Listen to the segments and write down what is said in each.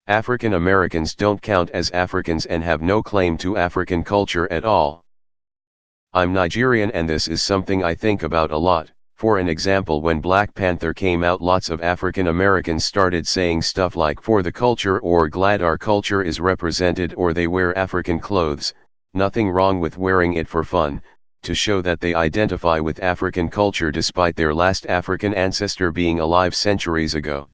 African Americans don't count as Africans and have no claim to African culture at all. I'm Nigerian and this is something I think about a lot. For an example, when Black Panther came out, lots of African Americans started saying stuff like "for the culture" or "glad our culture is represented," or "they wear African clothes, nothing wrong with wearing it for fun," to show that they identify with African culture despite their last African ancestor being alive centuries ago.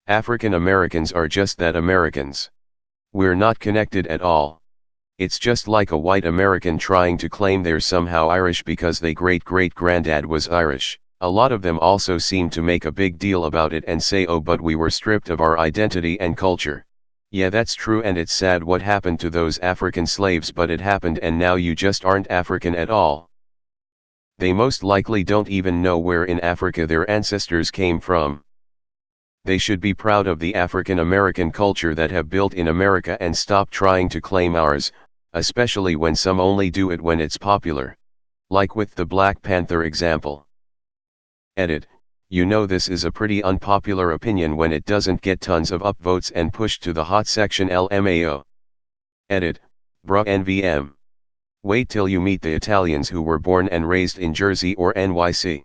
African Americans are just that, Americans. We're not connected at all. It's just like a white American trying to claim they're somehow Irish because their great-great-granddad was Irish. A lot of them also seem to make a big deal about it and say, "Oh, but we were stripped of our identity and culture." Yeah, that's true, and it's sad what happened to those African slaves, but it happened and now you just aren't African at all. They most likely don't even know where in Africa their ancestors came from. They should be proud of the African American culture that have built in America and stop trying to claim ours, especially when some only do it when it's popular. Like with the Black Panther example. Edit. You know this is a pretty unpopular opinion when it doesn't get tons of upvotes and pushed to the hot section LMAO. Edit. Bruh NVM. Wait till you meet the Italians who were born and raised in Jersey or NYC.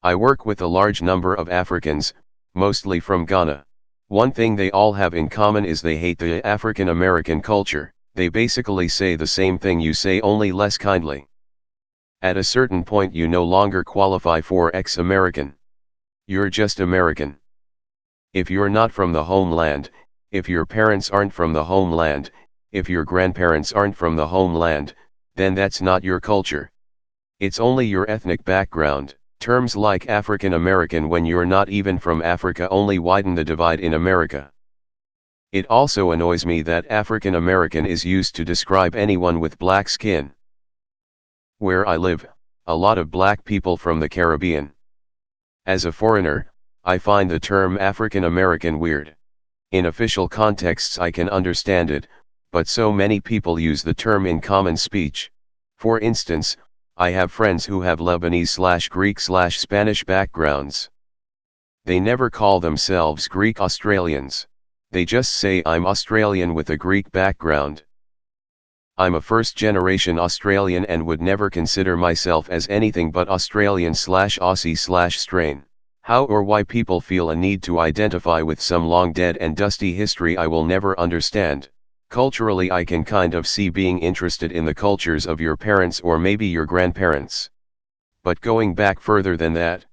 I work with a large number of Africans, mostly from Ghana. One thing they all have in common is they hate the African American culture. They basically say the same thing you say, only less kindly. At a certain point you no longer qualify for ex-American. You're just American. If you're not from the homeland, if your parents aren't from the homeland, if your grandparents aren't from the homeland, then that's not your culture. It's only your ethnic background. Terms like African American when you're not even from Africa only widen the divide in America. It also annoys me that African American is used to describe anyone with black skin. Where I live, a lot of black people from the Caribbean. As a foreigner, I find the term African American weird. In official contexts I can understand it, but so many people use the term in common speech. For instance, I have friends who have Lebanese/Greek/Spanish backgrounds. They never call themselves Greek Australians. They just say, "I'm Australian with a Greek background." I'm a first-generation Australian and would never consider myself as anything but Australian/Aussie/strain. How or why people feel a need to identify with some long dead and dusty history I will never understand. Culturally I can kind of see being interested in the cultures of your parents or maybe your grandparents. But going back further than that,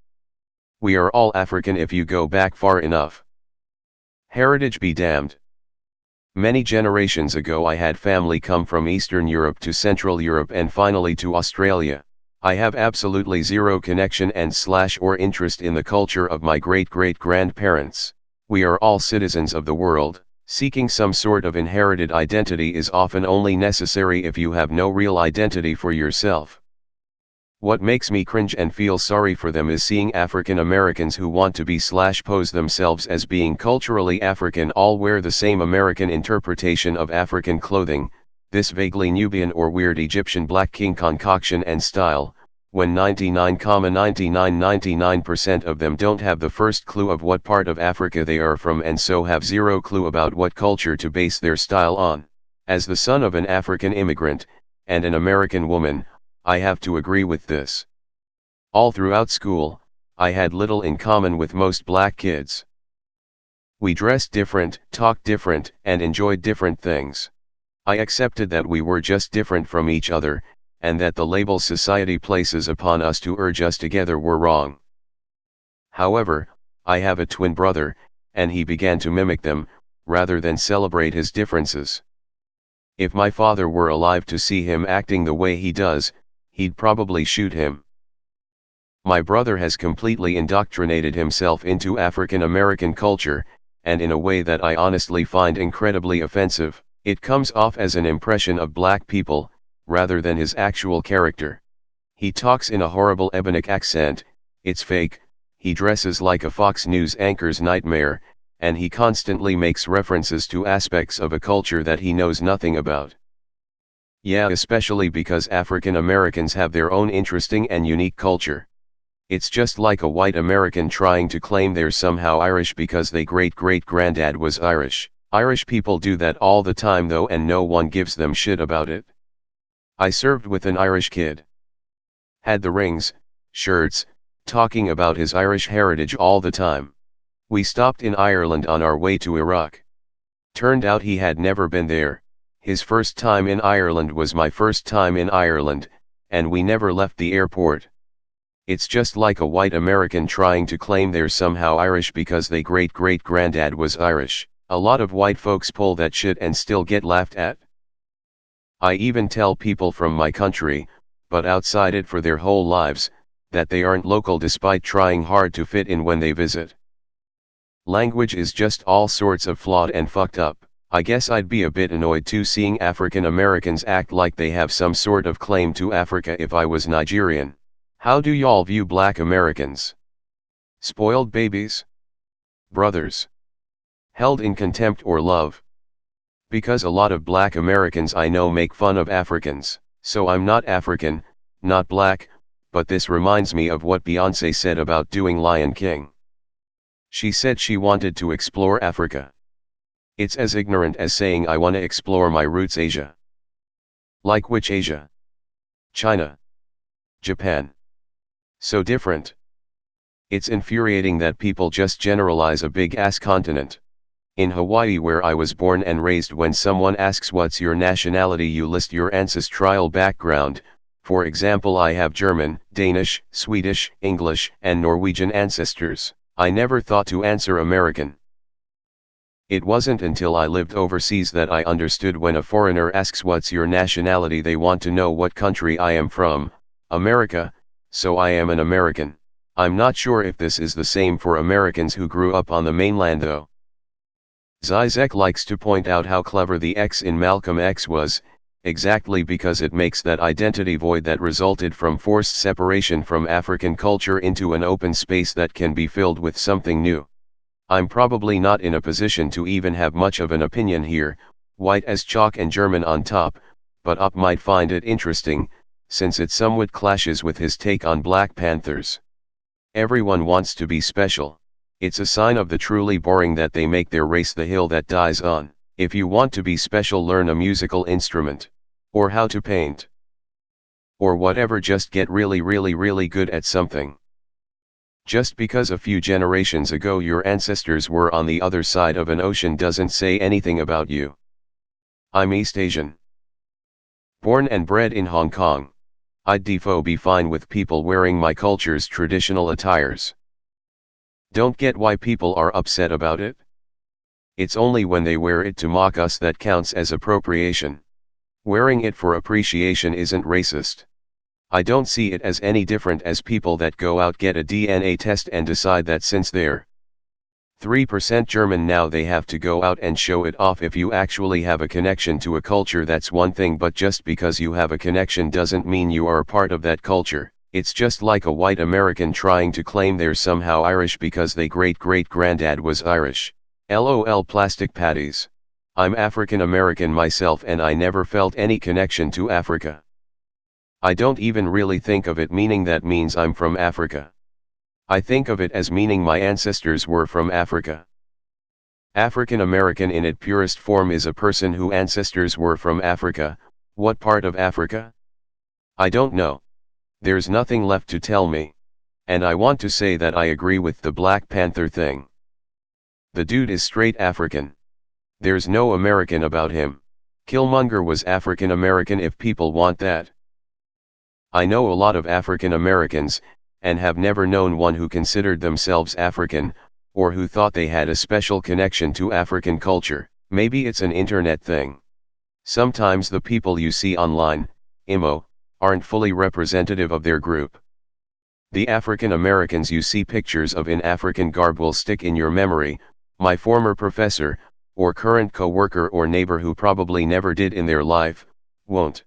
we are all African if you go back far enough. Heritage be damned. Many generations ago I had family come from Eastern Europe to Central Europe and finally to Australia. I have absolutely zero connection and/or interest in the culture of my great-great-grandparents. We are all citizens of the world. Seeking some sort of inherited identity is often only necessary if you have no real identity for yourself. What makes me cringe and feel sorry for them is seeing African Americans who want to be/pose themselves as being culturally African all wear the same American interpretation of African clothing, this vaguely Nubian or weird Egyptian black king concoction and style, when 99,9999% of them don't have the first clue of what part of Africa they are from and so have zero clue about what culture to base their style on. As the son of an African immigrant, and an American woman, I have to agree with this. All throughout school, I had little in common with most black kids. We dressed different, talked different, and enjoyed different things. I accepted that we were just different from each other, and that the labels society places upon us to urge us together were wrong. However, I have a twin brother, and he began to mimic them, rather than celebrate his differences. If my father were alive to see him acting the way he does, he'd probably shoot him. My brother has completely indoctrinated himself into African American culture, and in a way that I honestly find incredibly offensive. It comes off as an impression of black people, rather than his actual character. He talks in a horrible Ebonic accent, it's fake, he dresses like a Fox News anchor's nightmare, and he constantly makes references to aspects of a culture that he knows nothing about. Yeah, especially because African Americans have their own interesting and unique culture. It's just like a white American trying to claim they're somehow Irish because their great-great-granddad was Irish. Irish people do that all the time though, and no one gives them shit about it. I served with an Irish kid. Had the rings, shirts, talking about his Irish heritage all the time. We stopped in Ireland on our way to Iraq. Turned out he had never been there. His first time in Ireland was my first time in Ireland, and we never left the airport. It's just like a white American trying to claim they're somehow Irish because their great-great-granddad was Irish. A lot of white folks pull that shit and still get laughed at. I even tell people from my country, but outside it for their whole lives, that they aren't local despite trying hard to fit in when they visit. Language is just all sorts of flawed and fucked up. I guess I'd be a bit annoyed too seeing African Americans act like they have some sort of claim to Africa if I was Nigerian. How do y'all view black Americans? Spoiled babies? Brothers? Held in contempt or love? Because a lot of black Americans I know make fun of Africans, so I'm not African, not black, but this reminds me of what Beyoncé said about doing Lion King. She said she wanted to explore Africa. It's as ignorant as saying I want to explore my roots Asia. Like which Asia? China? Japan? So different. It's infuriating that people just generalize a big-ass continent. In Hawaii, where I was born and raised, when someone asks what's your nationality, you list your ancestral background. For example, I have German, Danish, Swedish, English, and Norwegian ancestors. I never thought to answer American. It wasn't until I lived overseas that I understood when a foreigner asks what's your nationality, they want to know what country I am from. America, so I am an American. I'm not sure if this is the same for Americans who grew up on the mainland though. Zizek likes to point out how clever the X in Malcolm X was, exactly because it makes that identity void that resulted from forced separation from African culture into an open space that can be filled with something new. I'm probably not in a position to even have much of an opinion here, white as chalk and German on top, but Op might find it interesting, since it somewhat clashes with his take on Black Panthers. Everyone wants to be special. It's a sign of the truly boring that they make their race the hill that dies on. If you want to be special, learn a musical instrument. Or how to paint. Or whatever, just get really good at something. Just because a few generations ago your ancestors were on the other side of an ocean doesn't say anything about you. I'm East Asian. Born and bred in Hong Kong. I'd be fine with people wearing my culture's traditional attires. Don't get why people are upset about it. It's only when they wear it to mock us that counts as appropriation. Wearing it for appreciation isn't racist. I don't see it as any different as people that go out, get a DNA test and decide that since they're 3% German now they have to go out and show it off. If you actually have a connection to a culture, that's one thing, but just because you have a connection doesn't mean you are a part of that culture. It's just like a white American trying to claim they're somehow Irish because their great-great-granddad was Irish. LOL plastic patties. I'm African American myself and I never felt any connection to Africa. I don't even really think of it meaning that means I'm from Africa. I think of it as meaning my ancestors were from Africa. African American in its purest form is a person whose ancestors were from Africa. What part of Africa? I don't know. There's nothing left to tell me. And I want to say that I agree with the Black Panther thing. The dude is straight African. There's no American about him. Killmonger was African American if people want that. I know a lot of African Americans, and have never known one who considered themselves African, or who thought they had a special connection to African culture. Maybe it's an internet thing. Sometimes the people you see online, IMO, aren't fully representative of their group. The African Americans you see pictures of in African garb will stick in your memory, my former professor, or current co-worker or neighbor who probably never did in their life, won't.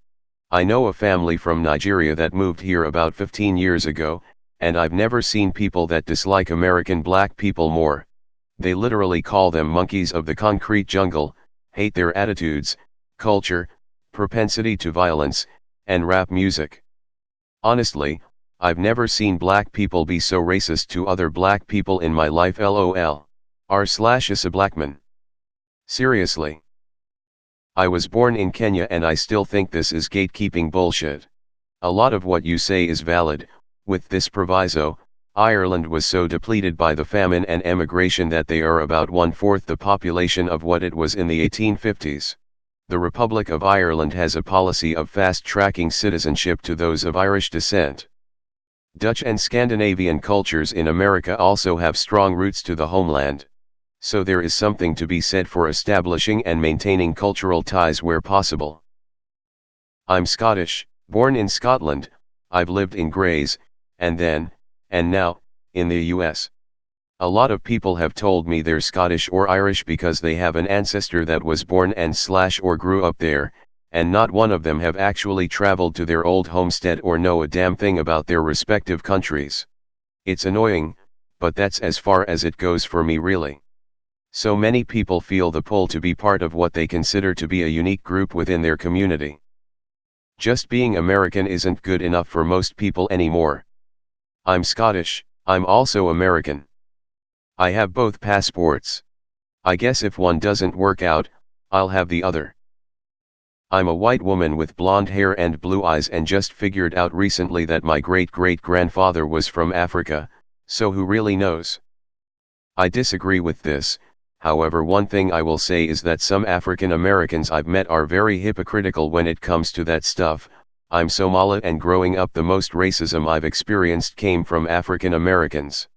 I know a family from Nigeria that moved here about 15 years ago, and I've never seen people that dislike American black people more. They literally call them monkeys of the concrete jungle, hate their attitudes, culture, propensity to violence, and rap music. Honestly, I've never seen black people be so racist to other black people in my life. LOL. R/is a black man. Seriously. I was born in Kenya and I still think this is gatekeeping bullshit. A lot of what you say is valid, with this proviso: Ireland was so depleted by the famine and emigration that they are about 1/4 the population of what it was in the 1850s. The Republic of Ireland has a policy of fast-tracking citizenship to those of Irish descent. Dutch and Scandinavian cultures in America also have strong roots to the homeland. So there is something to be said for establishing and maintaining cultural ties where possible. I'm Scottish, born in Scotland. I've lived in Grays, and now, in the US. A lot of people have told me they're Scottish or Irish because they have an ancestor that was born and/or grew up there, and not one of them have actually traveled to their old homestead or know a damn thing about their respective countries. It's annoying, but that's as far as it goes for me really. So many people feel the pull to be part of what they consider to be a unique group within their community. Just being American isn't good enough for most people anymore. I'm Scottish, I'm also American. I have both passports. I guess if one doesn't work out, I'll have the other. I'm a white woman with blonde hair and blue eyes and just figured out recently that my great-great-grandfather was from Africa, so who really knows? I disagree with this. However, one thing I will say is that some African Americans I've met are very hypocritical when it comes to that stuff. I'm Somali and growing up the most racism I've experienced came from African Americans.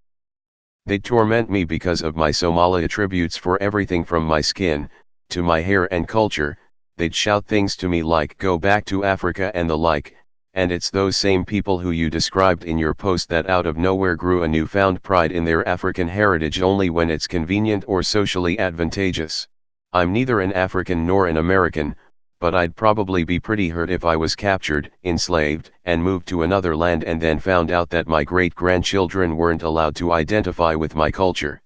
They'd torment me because of my Somali attributes for everything from my skin, to my hair and culture. They'd shout things to me like "go back to Africa" and the like, and it's those same people who you described in your post that out of nowhere grew a newfound pride in their African heritage only when it's convenient or socially advantageous. I'm neither an African nor an American, but I'd probably be pretty hurt if I was captured, enslaved, and moved to another land and then found out that my great-grandchildren weren't allowed to identify with my culture.